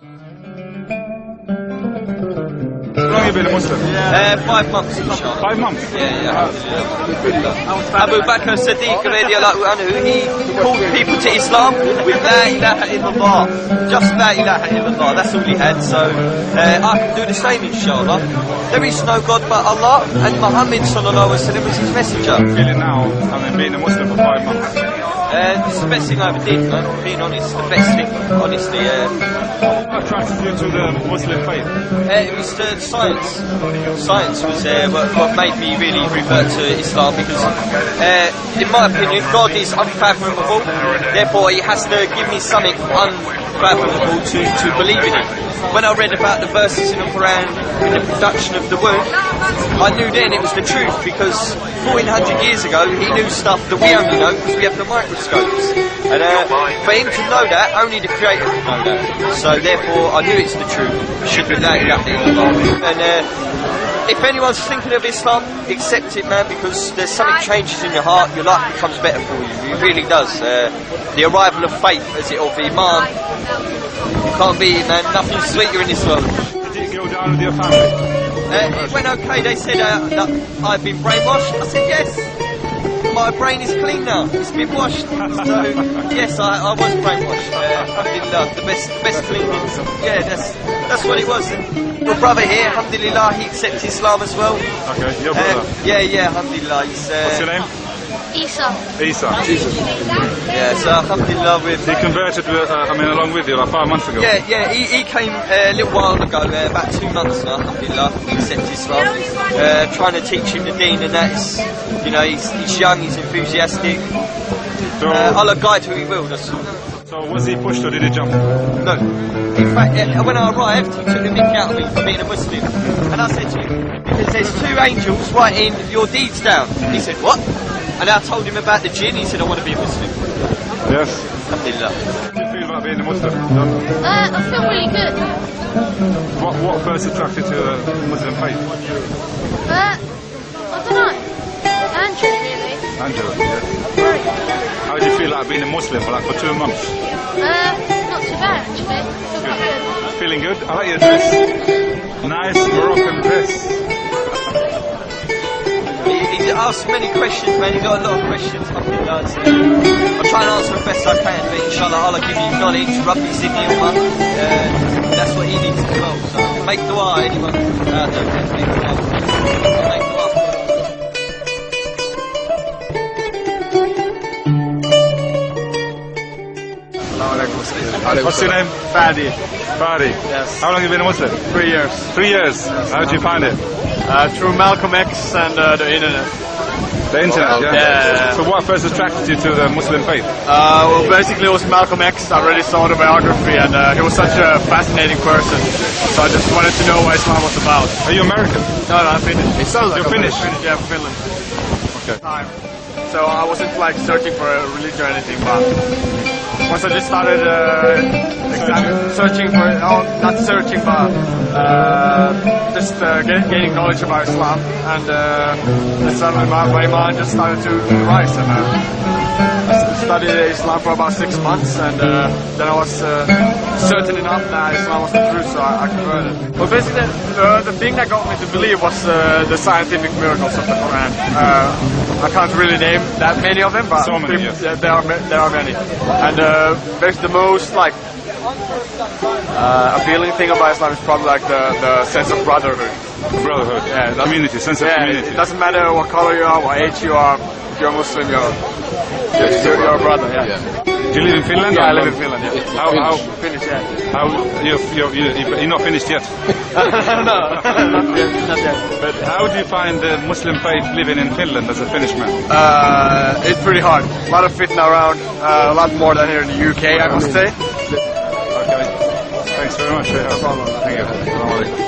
How long have you been a Muslim? 5 months, inshallah. 5 months? Yeah. Abu Bakr Siddiq radiallahu anhu, he called people to Islam with La ilaha illallah. Just La ilaha illallah, that's all he had. So I can do the same, inshallah. There is no God but Allah, and Muhammad sallallahu alaihi wasallam was his messenger. How are you feeling now, having been a Muslim for 5 months? It's the best thing I ever did, man. Being honest, the best thing, honestly. What attracted you to the Muslim faith? It was science. Science was what made me really revert to Islam, because, in my opinion, God is unfathomable. Therefore, He has to give me something unfathomable to believe in it. When I read about the verses in the Quran in the production of the womb, I knew then it was the truth, because 1400 years ago He knew stuff that we only know because we have the microscopes. And for Him to know that, only the Creator could know that. So therefore, I knew it's the truth. And if anyone's thinking of Islam, accept it, man, because there's something changes in your heart. Your life becomes better for you. It really does. The arrival of faith, as it of Iman, you can't beat it, man. Nothing's sweeter in this world. Did you go down with your family? It went okay. They said that I've been brainwashed. I said yes. My brain is clean now. It's been washed. So yes, I was brainwashed. Alhamdulillah, the best cleaning. Yeah, that's what it was. And your brother here, alhamdulillah, he accepts Islam as well. Okay, your brother. Yeah, alhamdulillah. What's your name? Isa. Jesus. Yeah, so alhamdulillah He converted along with you like 5 months ago. Yeah, he came a little while ago, about 2 months now, alhamdulillah, he accepted Islam. Trying to teach him the deen, and that's, he's young, he's enthusiastic. So, Allah guide who He will, that's all. So was he pushed or did he jump? No. In fact, when I arrived, he took the mick out of me for being a Muslim. And I said to him, because there's 2 angels writing your deeds down. He said, what? And I told him about the jinn. He said, I want to be a Muslim. Yes. Alhamdulillah. How do you feel about being a Muslim? I feel really good. What first attracted you to the Muslim faith? I don't know. Andrew, really. Angela, yes. How do you feel like being a Muslim for 2 months? Not too bad, actually. Feel quite good. Feeling good? I like your dress. Nice Moroccan dress. He asked many questions, man. He got a lot of questions. Alhamdulillah. I'll try and answer the best I can, but inshallah Allah give you knowledge, Rabbi Zidni Ummah. That's what he needs as well. So make dua, anyone out there, make dua. Make dua. What's your name? Fadi. Fadi. Yes. How long have you been a Muslim? 3 years. 3 years. Yes. How did you find it? Through Malcolm X and the internet. The internet, yeah? Yeah. So what first attracted you to the Muslim faith? Well, basically it was Malcolm X. I already saw the biography, and he was such a fascinating person. So I just wanted to know what Islam was about. Are you American? No, I'm Finnish. It sounds like You're Finnish? Yeah, from Finland. Okay. So I wasn't searching for a religion or anything, but once I just started searching for it, not searching, but just gaining knowledge about Islam, and suddenly my mind just started to rise, and I studied Islam for about 6 months, and then I was certain enough that Islam was the truth, so I converted. Well, basically, the thing that got me to believe was the scientific miracles of the Quran. I can't really name that many of them, but so many, yes. there are many. And the most appealing thing about Islam is probably the sense of brotherhood. Brotherhood, yeah, community, sense of community. It doesn't matter what color you are, what age you are. If you're Muslim, you're a brother. Yeah. Do you live in Finland? Yeah, I live in Finland. Yeah. How Finnish? Yeah. How you're not finished yet? No, not yet. But how do you find the Muslim faith living in Finland as a Finnish man? It's pretty hard. A lot of fitna around. A lot more than here in the UK, I must say. Okay. Thanks very much for your help. No problem. Thank you. Assalamu alaikum.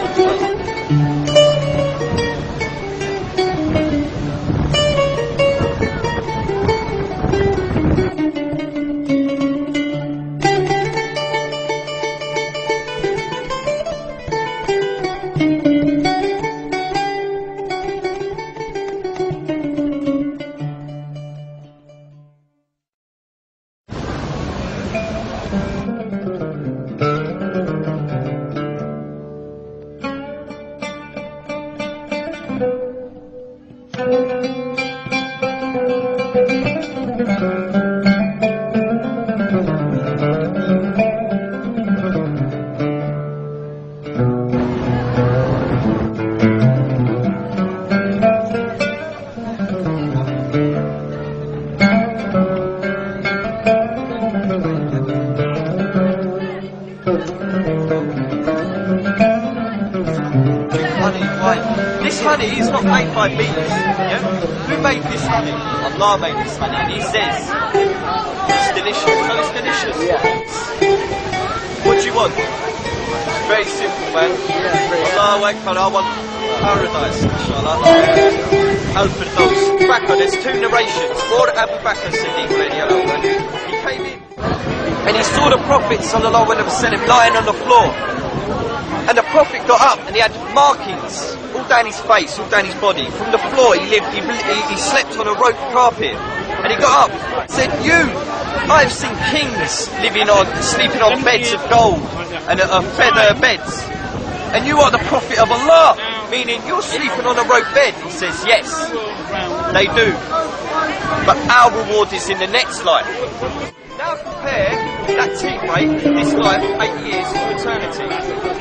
Honey, wine. This honey is not made by bees. Yeah? Who made this honey? Allah made this honey, and He says it's delicious. So it's delicious. Yeah. What do you want? It's very simple, man. Allahu Akbar. I want paradise, inshallah. Al-Firdaus. Bakr, there's two narrations. Or Abu Bakr Siddiq, he came in and he saw the Prophet sallallahu alaihi wasallam lying on the floor. And the Prophet got up and he had markings all down his face, all down his body. From the floor he slept on a rope carpet. And he got up and said, I've seen kings sleeping on beds of gold and feather beds. And you are the Prophet of Allah, meaning you're sleeping on a rope bed. He says, yes, they do. But our reward is in the next life. Now compare that teammate in this life, 8 years to eternity.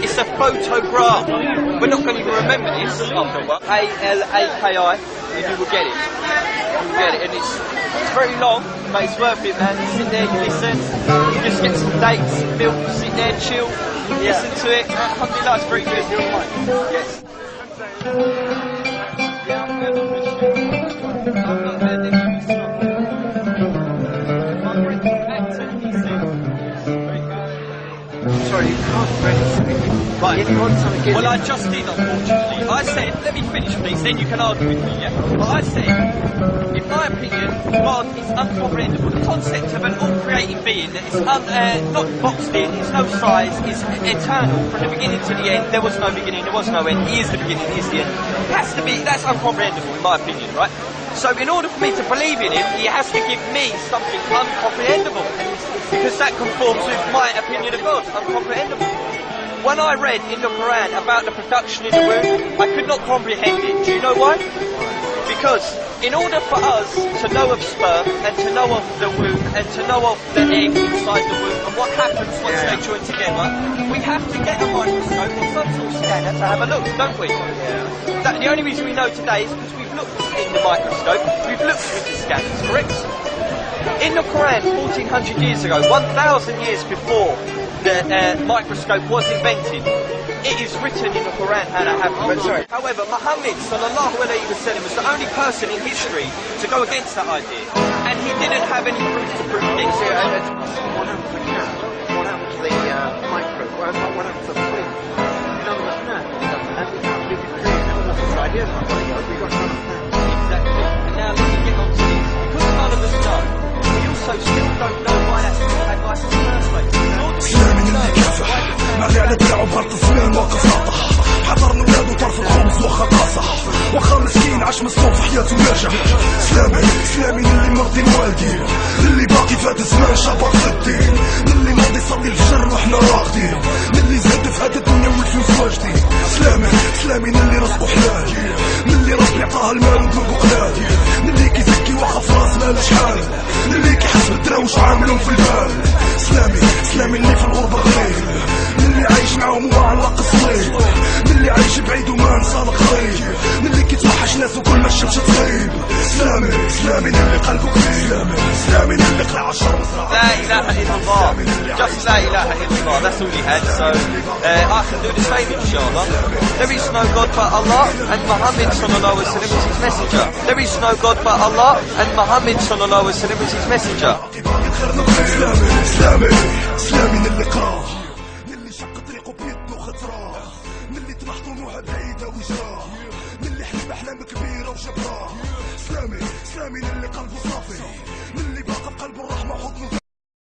It's a photograph. We're not going to even remember this after a while. A-L-A-K-I, and you will get it. You will get it, and it's very long, but it's worth it, man. You sit there, you listen, you just get some dates, milk, you sit there, chill, listen to it. Alhamdulillah, it's very good. Yes. Sorry, you can't really speak. Right. You want something Well, I just did, unfortunately. I said, let me finish, please, then you can argue with me, yeah? But I said, in my opinion, God is uncomprehendable. The concept of an all-creating being that is not boxed in, it's no size, is eternal from the beginning to the end. There was no beginning, there was no end. He is the beginning, he is the end. It has to be, that's uncomprehendable, in my opinion, right? So in order for me to believe in him, he has to give me something uncomprehendable. Because that conforms with my opinion of God, uncomprehendable. When I read in the Quran about the production in the womb, I could not comprehend it. Do you know why? Because in order for us to know of sperm and to know of the womb and to know of the egg inside the womb and what happens once they join together, we have to get a microscope or some sort of scanner to have a look, don't we? The only reason we know today is because we've looked in the microscope, we've looked with the scanners, correct? In the Quran, 1400 years ago, 1000 years before the microscope was invented, it is written in the Quran how to have it. However, Muhammad sallallahu alayhi wa sallam was the only person in history to go against that idea, and he didn't have any proof to prove against it. What happened to the cat? What happened to the micro? What happened to the twin? None of us know. And we can't do it. None of us have ideas about what we got none of that. Exactly. And now let me get on to this. Because none of us know, we also still don't know why that's been advice in the first place. سلامي اللي كافح مالي على دراعو بارت الزمان واقف ناطح حضرنا ولادو طرف الخبز واخا قاصح واخا مسكين عاش مسلوب في حياته ناجح سلامي اللي مرضي موالدين اللي باقي فات الزمان شبق في الدين اللي ماضي صلي الفجر وحنا راقدين اللي زاد في هاد الدنيا والفلوس واجدين سلامي اللي رزقو حلال اللي ربي عطاه المال وذنوبو قلال اللي كيزكي واخا في راس مالا شحال اللي كيحسب الدراوش عاملهم في البال سلامي اللي في الغربة غريب اللي عايش معاهم ومعلق الصليب اللي عايش بعيد وما نصادق غريب اللي كيتوحش ناس وكل ما الشمس تغيب سلامي اللي قلبه كبير سلامي اللي قلع عشر مزرعة لا إله إلا الله. Just لا إله إلا الله. That's all he had. So I can do the same, inshallah. There is no God but Allah, and Muhammad sallallahu alaihi wasallam is his messenger. There is no God but Allah, and Muhammad sallallahu alaihi wasallam is his messenger. سلامي اللي قراه اللي شق طريقه بيده خطراه اللي طمح طموحه بعيده وجراه اللي حلم احلام كبيره وجبراه سلامي اللي قلبه صافي اللي باقى بقلبه الرحمه حضنه